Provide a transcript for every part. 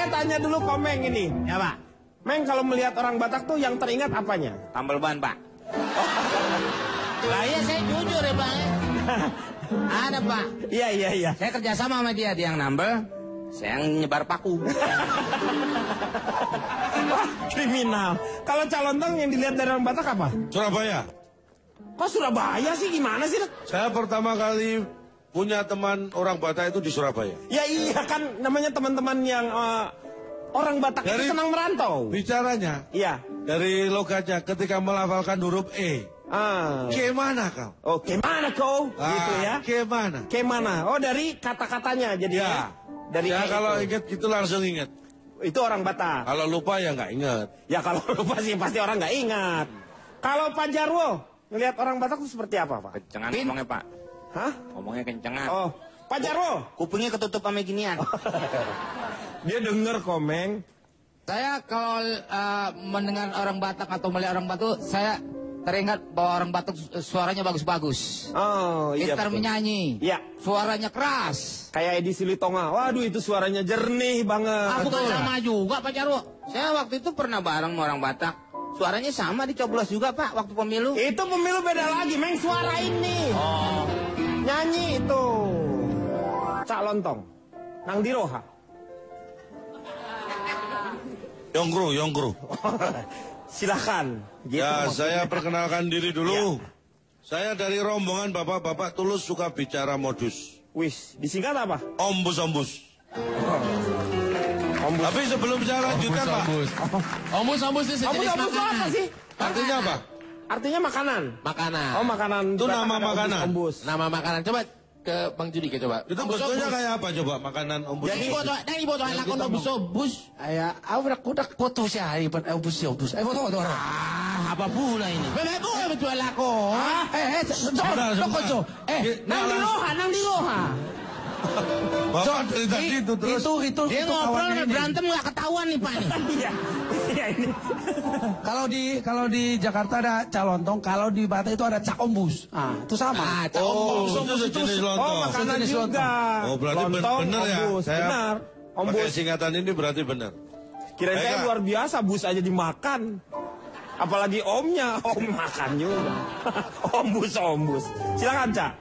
Saya tanya dulu Komeng ini. Ya, Pak. Meng, kalau melihat orang Batak tuh yang teringat apanya? Tambal ban, Pak. Lah iya, saya jujur ya, Pak. Ada, Pak. Iya. Saya kerjasama sama dia yang nambel, saya yang nyebar paku. Wah, kriminal. Kalau Calontong yang dilihat dari orang Batak apa? Surabaya. Kok Surabaya sih? Gimana sih? Saya pertama kali punya teman orang Batak itu di Surabaya. Ya iya kan, namanya teman-teman yang orang Batak Dari itu senang merantau. Bicaranya, Iya. dari logatnya ketika melafalkan huruf E. Gimana kau? Oh, gimana kau? Gitu ya. Gimana? Gimana? Oh, dari kata-katanya jadi. Ya. Dari Ya E kalau itu. ingat gitu langsung ingat. Itu orang Batak. Kalau lupa ya nggak ingat. Ya kalau lupa sih pasti orang nggak ingat. Kalau Pak Jarwo ngelihat orang Batak itu seperti apa, Pak? Kencengan ngomongnya, Pak. Hah? Ngomongnya kencengan. Oh, Pak Jarwo. Kupingnya ketutup sama ginian. Dia denger Komeng. Saya kalau mendengar orang Batak atau melihat orang Batak, saya teringat bahwa orang Batak suaranya bagus-bagus. Oh, iya. Pintar betul. menyanyi. Iya. Suaranya keras. Kayak Edi Silitonga. Waduh, itu suaranya jernih banget. Aku kan sama juga, Pak Jarwo. Saya waktu itu pernah bareng sama orang Batak. Suaranya sama dicoblos juga, Pak, waktu pemilu. Itu pemilu beda lagi, Meng, suara ini. Oh. Nyanyi itu. Cak Lontong. Nang Diroha. Yongkru. Silakan. Gitu Ya, maksudnya. saya perkenalkan diri dulu. Saya dari rombongan bapak-bapak tulus suka bicara modus. Wis, disingkat apa? Ombus. Tapi sebelum saya lanjutkan, Pak. Ombus itu sejenis Ombus apa makanan. sih? Artinya apa? Artinya makanan. Makanan. Oh, makanan. Itu Batak nama ada makanan. Ombus. Nama makanan. Coba ke Bang Judi coba. Itu bentuknya kayak apa coba makanan ombus? Jadi ibu tuh lakon ombus. Ayah, aku udah foto sih hari ombus. Ayo foto. Apa pula ini? Betul betul lakon. Nang Diroha. Bapak dari tadi itu terus. Dia ngobrol berantem nggak ketahuan nih, Pak. Iya ini. Kalau di Jakarta ada Calontong, kalau di Batak itu ada Cak Ombus. Itu sama. Ombus itu sejenis Oh, lontong. makanan Sejenis juga. Oh, berarti Lontong, benar ya. ombus. Saya Benar. pakai Ombus. singkatan ini berarti benar. Kirain saya Baiklah. luar biasa, bus aja dimakan. Apalagi omnya, om makan juga. Ombus. Silakan, Cak.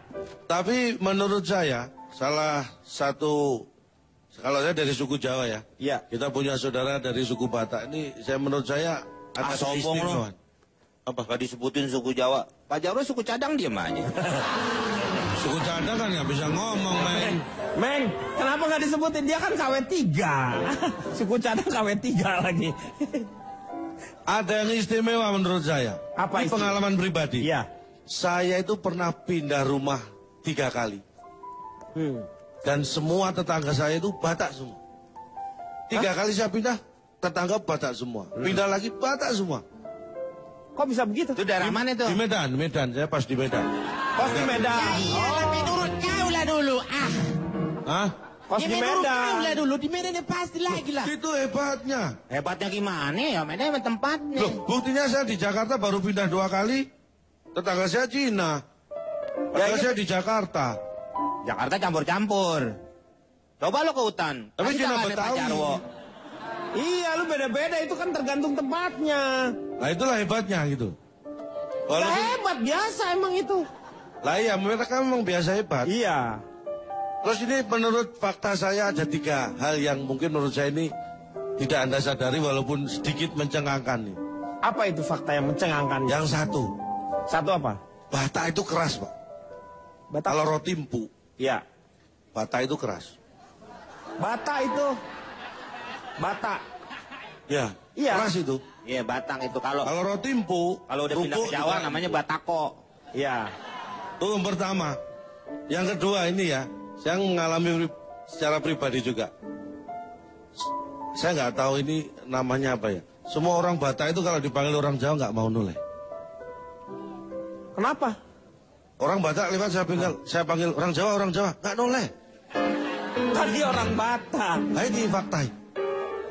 Tapi menurut saya salah satu, kalau saya dari suku Jawa ya. Iya. Kita punya saudara dari suku Batak. Ini menurut saya ada sombong lo. keistimewaan. Apa gak disebutin suku Jawa? Pak Jarwo suku cadang diam aja. Suku Cadang kan nggak bisa ngomong, Meng. Meng, kenapa nggak disebutin? Dia kan KW3. Suku cadang KW3 lagi. Ada yang istimewa menurut saya. Apa Ini istimewa? pengalaman pribadi. Iya. Saya itu pernah pindah rumah 3 kali. Dan semua tetangga saya itu Batak semua. 3 kali saya pindah, tetangga Batak semua. Pindah lagi Batak semua. Kok bisa begitu? Itu daerah mana itu? Di Medan. Saya pas di Medan. Kos di Medan. Tapi nurut kau lah dulu. Hah? Kos di Medan. dulu. Di Medan pasti lagi lah. Itu hebatnya. Hebatnya gimana ya? Medan emang tempatnya. Loh, buktinya saya di Jakarta baru pindah 2 kali. Tetangga saya Cina. Padahal saya di Jakarta. Jakarta campur-campur. Coba lo ke hutan. Tapi Kasih Cina tangan Pak Betawi. Jarwo. Iya, lu beda-beda. Itu kan tergantung tempatnya. Nah itulah hebatnya gitu. Lah Walaupun, hebat, biasa emang itu. lah iya mereka memang biasa hebat. Iya. Terus ini menurut fakta saya ada 3 hal yang mungkin menurut saya ini tidak Anda sadari walaupun sedikit mencengangkan nih. Apa itu fakta yang mencengangkan? Yang satu, Satu apa? Batak itu keras Pak. Batak. Kalau roti empuk, Iya. Batak itu keras. Batak itu. Batak. Ya, Iya. keras itu. Iya, Batang itu kalau Kalau roti empuk, kalau udah pindah ke empuk Jawa juga namanya empuk. Batako. Iya. Itu yang pertama. Yang kedua ini ya, saya mengalami secara pribadi juga. Saya nggak tahu ini namanya apa ya. Semua orang Batak itu kalau dipanggil orang Jawa nggak mau noleh. Kenapa? Orang Batak lewat saya panggil orang Jawa nggak noleh. Tadi orang Batak. Nah ini fakta.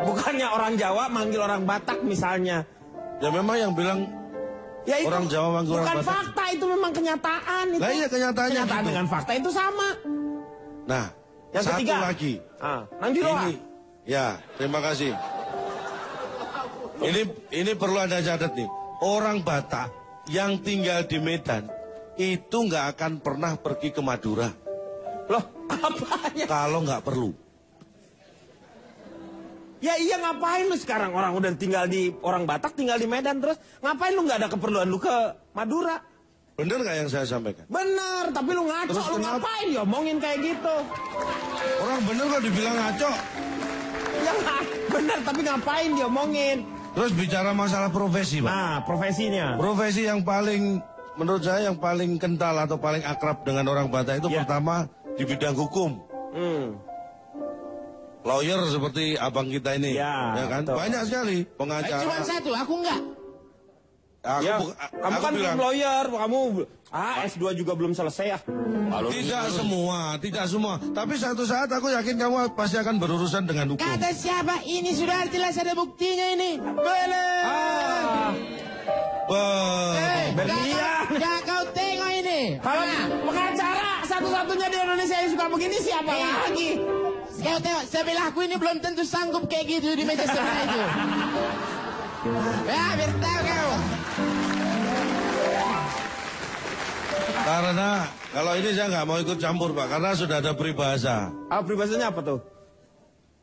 Bukannya orang Jawa manggil orang Batak misalnya. Ya memang yang bilang Ya itu orang Jawa manggil orang bukan Batak. fakta, itu memang kenyataan itu. Lah iya kenyataannya Kenyataan gitu. dengan fakta itu sama. Nah, Yang satu ketiga. lagi. Nang Diroha. Ini Ya, terima kasih. Ini perlu Anda catat nih. Orang Batak yang tinggal di Medan itu nggak akan pernah pergi ke Madura. Loh, apanya? Kalau nggak perlu. Ya iya, ngapain lu sekarang orang udah tinggal di, orang Batak tinggal di Medan terus ngapain lu nggak ada keperluan lu ke Madura? Bener nggak yang saya sampaikan? Bener, tapi lu ngaco, Terus lu kenapa? ngapain diomongin kayak gitu? Orang bener kok dibilang ngaco. Ya nggak, bener tapi ngapain diomongin? Terus bicara masalah profesi, Pak. Nah, profesinya. Profesi yang paling, menurut saya yang paling kental atau paling akrab dengan orang Batak itu Ya. pertama di bidang hukum. Lawyer seperti abang kita ini. Ya, kan? betul. Banyak sekali Cuma pengacara. satu, aku enggak. Aku, Ya, bu- kamu aku kan bilang, belum lawyer, kamu S2 juga belum selesai ya. tidak semua, tidak semua. Tapi satu saat aku yakin kamu pasti akan berurusan dengan hukum. Kata siapa? Ini sudah jelas ada buktinya ini. Ah, berlian. Gak kau tengok ini. Kalau pengacara satu-satunya di Indonesia yang suka begini siapa lagi? Kau tengok, sebelahku ini belum tentu sanggup kayak gitu di meja sebelah itu. Ya, biar tahu kau. Karena kalau ini saya nggak mau ikut campur, Pak, karena sudah ada peribahasa. Ah, peribahasanya apa tuh?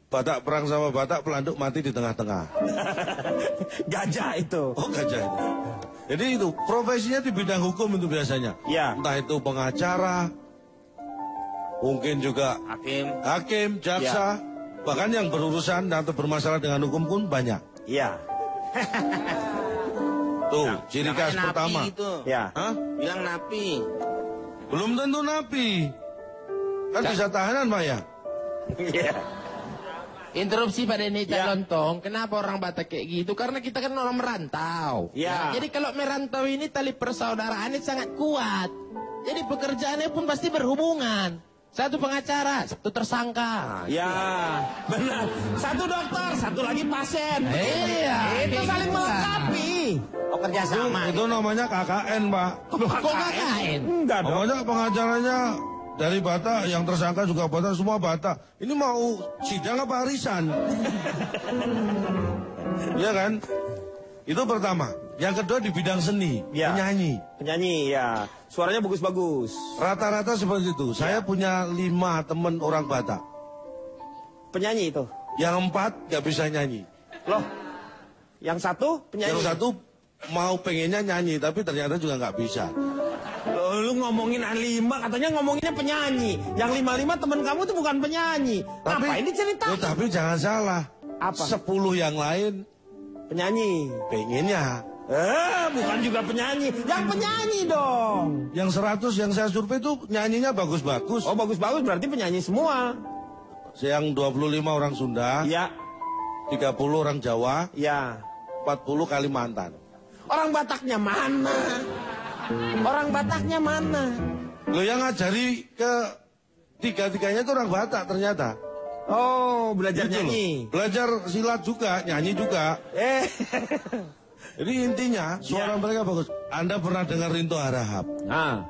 Batak perang sama Batak, pelanduk mati di tengah-tengah. Gajah itu. Oh, gajah ini. Jadi itu profesinya di bidang hukum itu biasanya. Ya. Entah itu pengacara, mungkin juga hakim, jaksa, bahkan yang berurusan atau bermasalah dengan hukum pun banyak. Iya. Tuh, ciri khas Namanya pertama. napi itu. Ya. Hah? Bilang napi. Belum tentu napi. Kan bisa tahanan, Pak ya? Iya. Interupsi pada ini Ya. Lontong. Kenapa orang Batak kayak gitu? Karena kita kan orang merantau. Ya. Jadi kalau merantau ini tali persaudaraannya sangat kuat. Jadi pekerjaannya pun pasti berhubungan. Satu pengacara, satu tersangka. Ya, benar. Satu dokter, satu lagi pasien. Iya, Itu kayak saling gitu lah. melengkapi. Oh, kerja sama. Itu namanya KKN, Pak. Kok KKN? Enggak dong. Namanya pengacaranya dari Batak, yang tersangka juga Batak, semua Batak. Ini mau sidang apa arisan? Iya kan? Itu pertama. Yang kedua di bidang seni, Ya. penyanyi. Penyanyi, ya. Suaranya bagus-bagus. Rata-rata seperti itu. Saya punya 5 teman orang Batak. Penyanyi itu. Yang 4 nggak bisa nyanyi. Loh, yang satu penyanyi. Yang satu mau pengennya nyanyi, tapi ternyata juga nggak bisa. Loh, lu ngomongin 5, katanya ngomonginnya penyanyi. Yang 5 teman kamu tuh bukan penyanyi. Ngapain diceritain? Tapi jangan salah. Apa? 10 yang lain Penyanyi. pengennya. Bukan juga penyanyi. Yang penyanyi dong. Yang 100 yang saya survei itu nyanyinya bagus-bagus. Oh, bagus-bagus berarti penyanyi semua. Yang 25 orang Sunda, Iya, 30 orang Jawa, iya. 40 Kalimantan. Orang Bataknya mana? Orang Bataknya mana? Lo yang ngajari ke tiga-tiganya itu orang Batak ternyata. Oh, belajar Gitu loh. nyanyi. Belajar silat juga, nyanyi juga. Jadi intinya suara mereka bagus. Anda pernah dengar Rinto Harahap? Nah,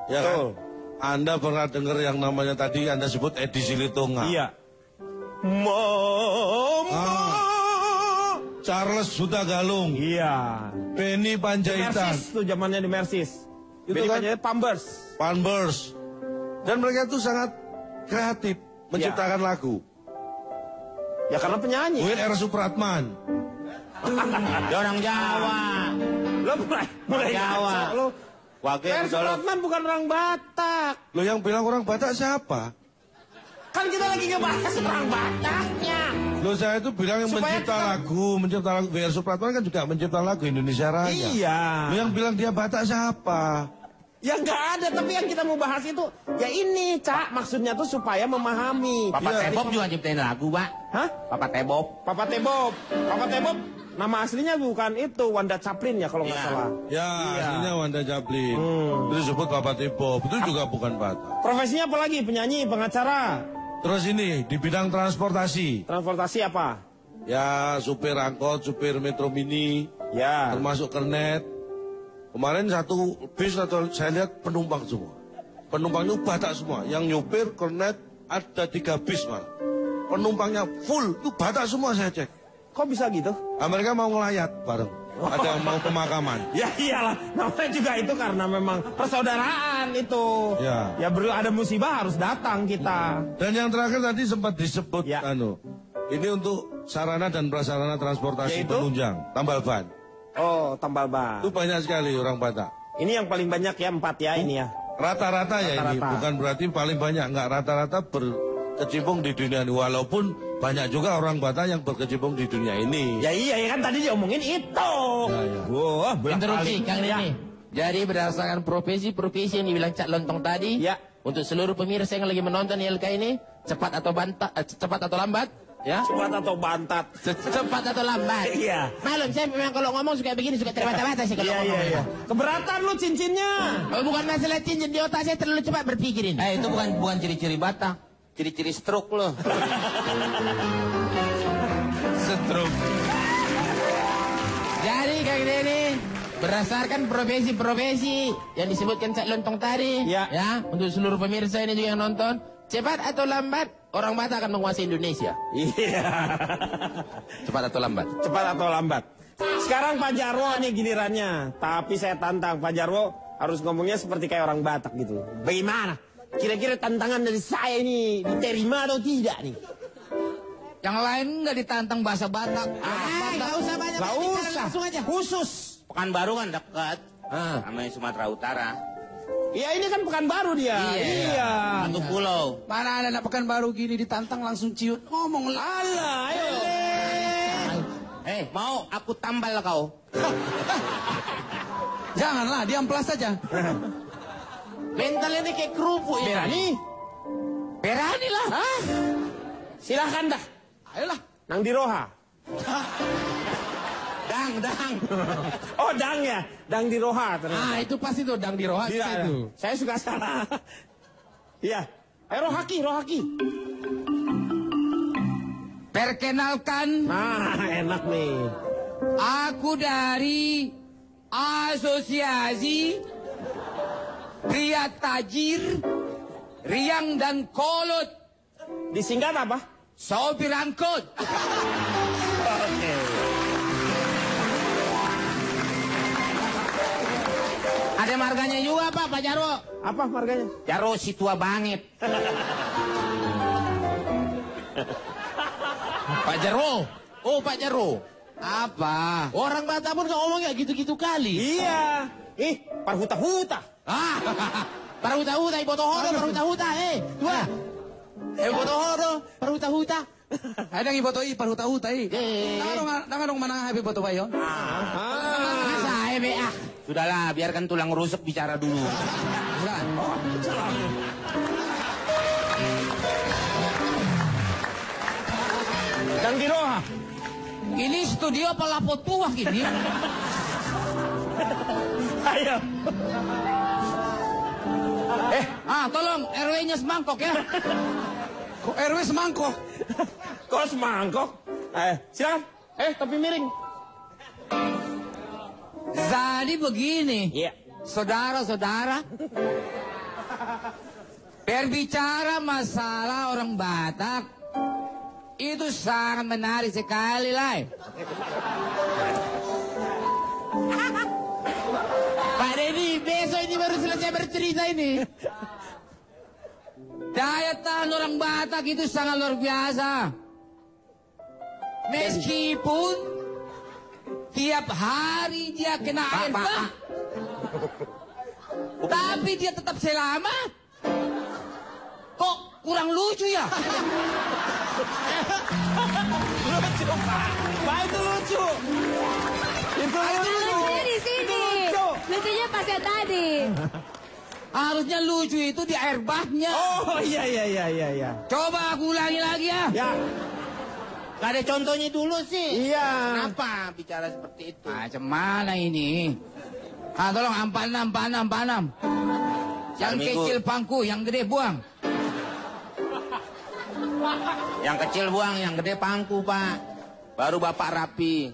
Ya betul. kan? Anda pernah dengar yang namanya tadi Anda sebut Edi Silitonga? Iya. Mama. Charles Hutagalung, Iya. Benny Panjaitan, Mersis tuh zamannya di Mersis. Itu Itu kan? kan Pampers. Panbers. Dan mereka itu sangat kreatif menciptakan lagu. Ya karena penyanyi. Mungkin R. Supratman. Dia orang Jawa. Lo mulai Jawa. ngaco lo. Wakil Per Supratman bukan orang Batak. Lo yang bilang orang Batak siapa? Kan kita lagi ngebahas orang Bataknya. Lo saya itu bilang yang Supaya mencipta kita- lagu. R. Supratman kan juga mencipta lagu Indonesia Raya. Iya. Lo yang bilang dia Batak siapa? Ya nggak ada, tapi yang kita mau bahas itu ya ini, Cak. Maksudnya tuh supaya memahami. Papa Iya. Tebob juga nyiptain lagu, Pak. Hah? Papa Tebob. Papa Tebob. Papa Tebob nama aslinya bukan itu, Wanda Chaplin ya kalau nggak Iya. salah. Ya, aslinya Wanda Jablin. Itu disebut Papa Tebob. Itu juga bukan Batak. Profesinya apa lagi? Penyanyi, pengacara. Terus ini di bidang transportasi. Transportasi apa? Ya, supir angkot, supir metro mini, Ya. termasuk kernet. Kemarin satu bis atau saya lihat penumpang semua. Penumpangnya Batak semua. Yang nyupir, kernet, ada 3 bis malah. penumpangnya full, itu Batak semua saya cek. Kok bisa gitu? Mereka mau ngelayat bareng. Ada yang mau pemakaman. Ya iyalah, namanya juga itu karena memang persaudaraan itu. Ya. Ya ada musibah harus datang kita. Dan yang terakhir tadi sempat disebut, Ya. ini untuk sarana dan prasarana transportasi Yaitu? penunjang, tambal ban. Oh, tambal ban. Itu banyak sekali orang Batak. Ini yang paling banyak ya 4 ya ini ya. Rata-rata ya ini, Rata-rata. bukan berarti paling banyak, enggak rata-rata berkecimpung di dunia ini. Walaupun banyak juga orang Batak yang berkecimpung di dunia ini. Ya iya ya kan tadi diomongin itu. Ya. Wah, Interupsi, Kang Ya. Nini. Jadi berdasarkan profesi-profesi yang dibilang Cak Lontong tadi, Ya. untuk seluruh pemirsa yang lagi menonton ILK ini, cepat atau lambat, ya? Cepat atau bantat. Cepat atau lambat. Iya. Malum, saya memang kalau ngomong suka begini, suka terbata-bata sih kalau Iya ngomong. iya iya. Keberatan lu cincinnya. Oh, bukan masalah cincin di otak, saya terlalu cepat berpikir ini. Itu bukan ciri-ciri Batak. Ciri-ciri stroke loh. Stroke. Jadi Kang Denny, berdasarkan profesi-profesi yang disebutkan Cak Lontong tadi, Ya. untuk seluruh pemirsa ini juga yang nonton, cepat atau lambat, orang Batak akan menguasai Indonesia. Iya. Cepat atau lambat. Cepat atau lambat. Sekarang Pak Jarwo nih gilirannya. Tapi saya tantang Pak Jarwo harus ngomongnya seperti kayak orang Batak gitu. Bagaimana? Kira-kira tantangan dari saya ini diterima atau tidak nih? Yang lain nggak ditantang bahasa Batak. Nggak usah banyak. Gak usah. Langsung aja. Khusus. Pekanbaru kan dekat. Namanya Sumatera Utara. Ya ini kan Pekanbaru dia. Iya. Satu pulau. Mana ada anak Pekanbaru gini ditantang langsung ciut. Ngomong lah. Alah, ayo. Mau aku tambal kau. Janganlah, diamplas saja. Mental ini kayak kerupuk ya. Berani? Berani lah. Hah? Silahkan dah. Ayolah. Nang Diroha. Dang. Oh, Dang ya. Dang Diroha ternyata. Itu pasti tuh dang di rohat Tidak, itu. saya suka salah. Iya. Rohaki. Perkenalkan, Nah, enak nih. aku dari Asosiasi Pria Tajir, Riang dan Kolot, Disingkat apa? sopir angkot. Oke. Ada marganya juga Pak Jarwo. Apa marganya? Jaro si tua banget. Pak Jarwo. Oh Pak Jarwo. Apa? Orang Batak pun nggak ngomongnya gitu-gitu kali. Iya. Parhuta-huta. Parhuta-huta, ibotohoro, parhuta-huta, dua. Ibotohoro, parhuta-huta. Ada yang ibotoi parhuta-hutai. Nangarong manang happy boto bayo. Masa ah. Sudahlah, biarkan tulang rusuk bicara dulu. Dang Diroha. Ini studio apa lapo tua gini? Ayo. Tolong RW-nya semangkok ya. Kok RW semangkok? Kok semangkok? Silakan. Topi miring. Jadi begini, Iya. saudara-saudara, berbicara masalah orang Batak itu sangat menarik sekali, Lai. Pak Denny, besok ini baru selesai bercerita ini. Daya tahan orang Batak itu sangat luar biasa. Meskipun tiap hari dia kena air bah, tapi dia tetap selamat. Kok kurang lucu ya? Lucu, Pak. Pak, itu lucu. Itu lucu. Lucunya di sini. Itu lucu. Lucunya pas yang tadi. Harusnya lucu itu di air bahnya. Oh, iya. Coba aku ulangi lagi ya. Ya, Gak ada contohnya dulu sih. iya. Kenapa bicara seperti itu? Macam mana ini? Tolong ampanam. Yang kecil pangku, yang gede buang. Yang kecil buang, yang gede pangku, Pak. Baru Bapak rapi.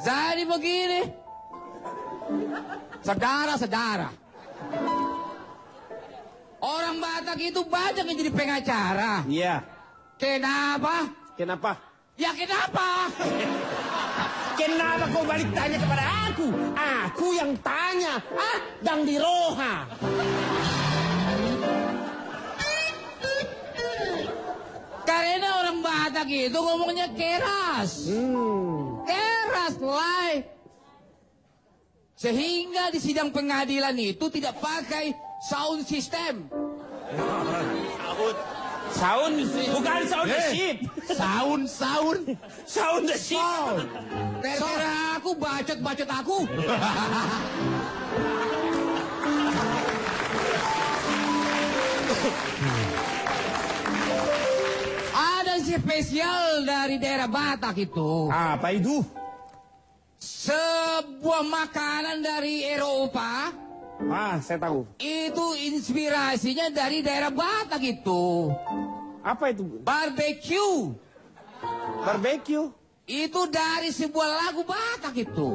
Jadi begini. Saudara-saudara. Orang Batak itu banyak yang jadi pengacara. Iya. Kenapa? Kenapa? Ya kenapa? Kenapa kau balik tanya kepada aku? Aku yang tanya. Dang di roha. Karena orang Batak itu ngomongnya keras. Keras, Lai. Sehingga di sidang pengadilan itu tidak pakai sound system. Sound, bukan sound the ship. Sound. Sound the ship. Terserah aku, bacot aku. Ada spesial dari daerah Batak itu. Apa itu? Sebuah makanan dari Eropa. Saya tahu. Itu inspirasinya dari daerah Batak itu. Apa itu? Barbecue. Barbecue. Itu dari sebuah lagu Batak itu.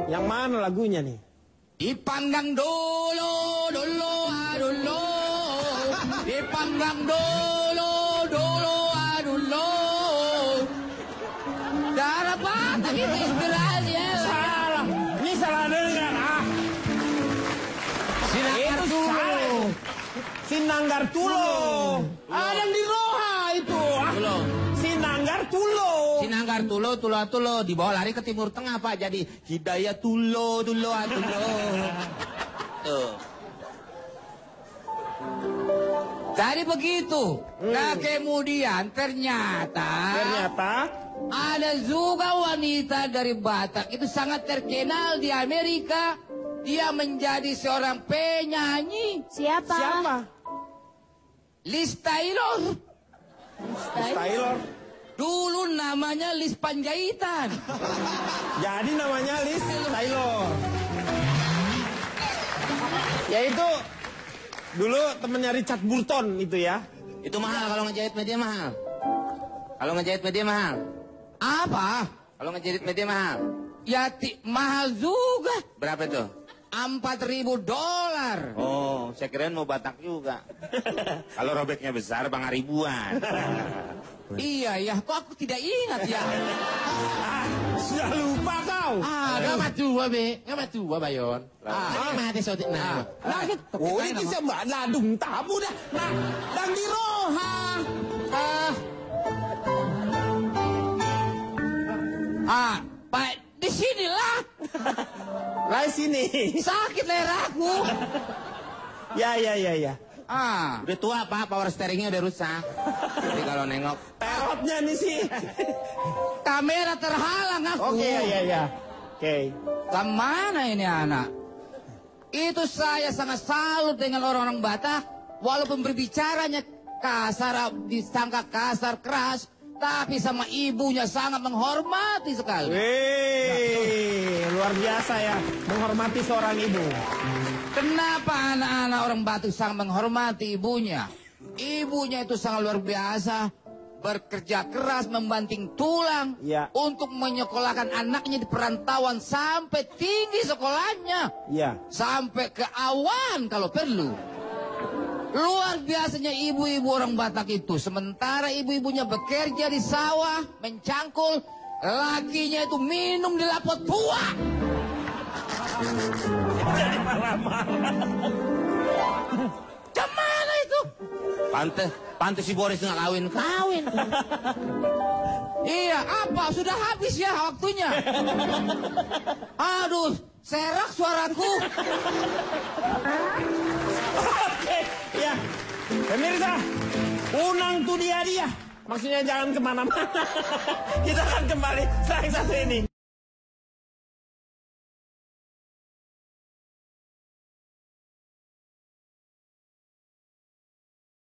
Yang mana lagunya nih? Dipanggang dulu, dulu. Dipanggang dulu, dulu. Darah Batak itu inspirasi ya. Salah. Ini salah dengar. Itu salah. Sinanggar Tulo. Ada di roha itu. Sinanggar Tulo. Sinanggar tulo. Dibawa lari ke Timur Tengah, Pak. Jadi Hidayah tulo. Tuh. Jadi begitu. Nah, kemudian ternyata ada juga wanita dari Batak itu sangat terkenal di Amerika. Dia menjadi seorang penyanyi. Siapa? Liz Taylor. Taylor. Dulu namanya Liz Panjaitan. Jadi namanya Liz Taylor. Ya itu dulu temennya Richard Burton itu ya. Itu mahal kalau ngejahit media mahal. Apa? Kalau ngejahit media mahal? Ya mahal juga. Berapa tuh? $4.000. Oh, saya kirain mau Batak juga. Kalau robeknya besar, Bang, ribuan. Iya, kok aku tidak ingat ya. Sudah lupa kau. Nga matua ba yun? Mati sotik na. Oh, ini bisa mbak ladung tabu dah. Nah, dan di roha. Pak, di sinilah. Lah sini. Sakit leher aku. Ya. Udah tua, Pak. Power steeringnya udah rusak. Jadi kalau nengok. Terotnya nih sih. Kamera terhalang aku. Oke, ya. Oke. Kemana ini anak? Itu saya sangat salut dengan orang-orang Batak. Walaupun berbicaranya kasar, disangka kasar, keras. Tapi sama ibunya sangat menghormati sekali. Luar biasa ya. Menghormati seorang ibu. Kenapa anak-anak orang Batak sangat menghormati ibunya? Ibunya itu sangat luar biasa. Bekerja keras, membanting tulang. Ya. Untuk menyekolahkan anaknya di perantauan sampai tinggi sekolahnya. Ya. Sampai ke awan kalau perlu. Luar biasanya ibu-ibu orang Batak itu. Sementara ibu-ibunya bekerja di sawah, mencangkul. Lakinya itu minum di lapot tua. Jadi marah-marah. Kemana itu? Pantes si Boris nggak kawin. Iya, apa? Sudah habis ya waktunya. Aduh, serak suaraku. Oke, ya. Pemirsa, unang tu dia. Maksudnya jangan kemana-mana. Kita akan kembali setelah yang satu ini.